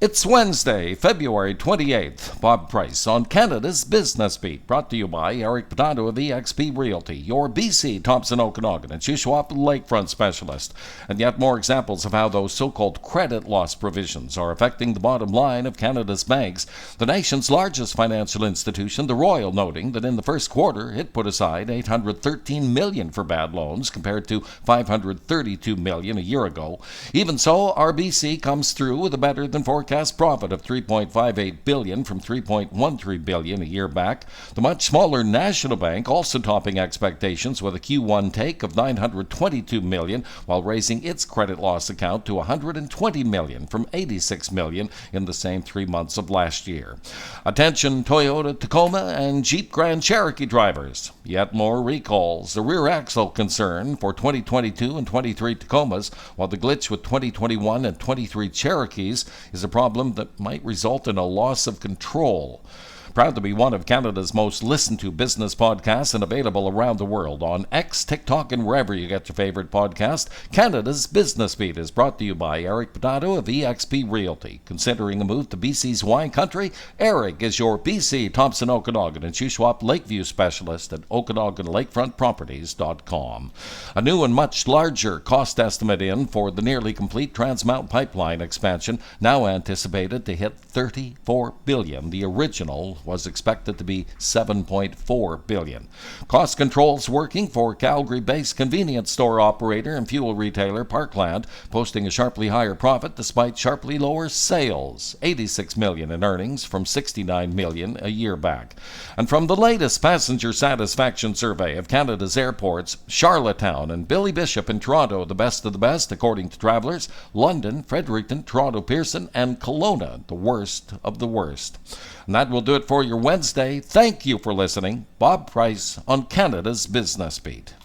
It's Wednesday, February 28th. Bob Price on Canada's Business Beat, brought to you by Eric Potato of eXp Realty, your BC Thompson Okanagan and Shuswap lakefront specialist. And yet more examples of how those so-called credit loss provisions are affecting the bottom line of Canada's banks. The nation's largest financial institution, the Royal, noting that in the first quarter it put aside $813 million for bad loans compared to $532 million a year ago. Even so, RBC comes through with a better than forecast profit of $3.58 billion from $3.13 billion a year back. The much smaller National Bank also topping expectations with a Q1 take of $922 million, while raising its credit loss account to $120 million from $86 million in the same 3 months of last year. Attention Toyota Tacoma and Jeep Grand Cherokee drivers. Yet more recalls. The rear axle concern for 2022 and 23 Tacomas, while the glitch with 2021 and 23 Cherokees is a problem that might result in a loss of control. Proud to be one of Canada's most listened to business podcasts and available around the world on X, TikTok, and wherever you get your favorite podcast. Canada's Business Beat is brought to you by Eric Potato of eXp Realty. Considering a move to BC's wine country? Eric is your BC Thompson Okanagan and Shuswap Lakeview specialist at OkanaganLakefrontProperties.com. A new and much larger cost estimate in for the nearly complete Trans Mountain Pipeline expansion, now anticipated to hit $34 billion. The original was expected to be $7.4 billion. Cost controls working for Calgary-based convenience store operator and fuel retailer Parkland, posting a sharply higher profit despite sharply lower sales, $86 million in earnings from $69 million a year back. And from the latest passenger satisfaction survey of Canada's airports, Charlottetown and Billy Bishop in Toronto the best of the best according to travelers, London, Fredericton, Toronto Pearson, and Kelowna the worst of the worst. And that will do it for your Wednesday. Thank you for listening. Bob Price on Canada's Business Beat.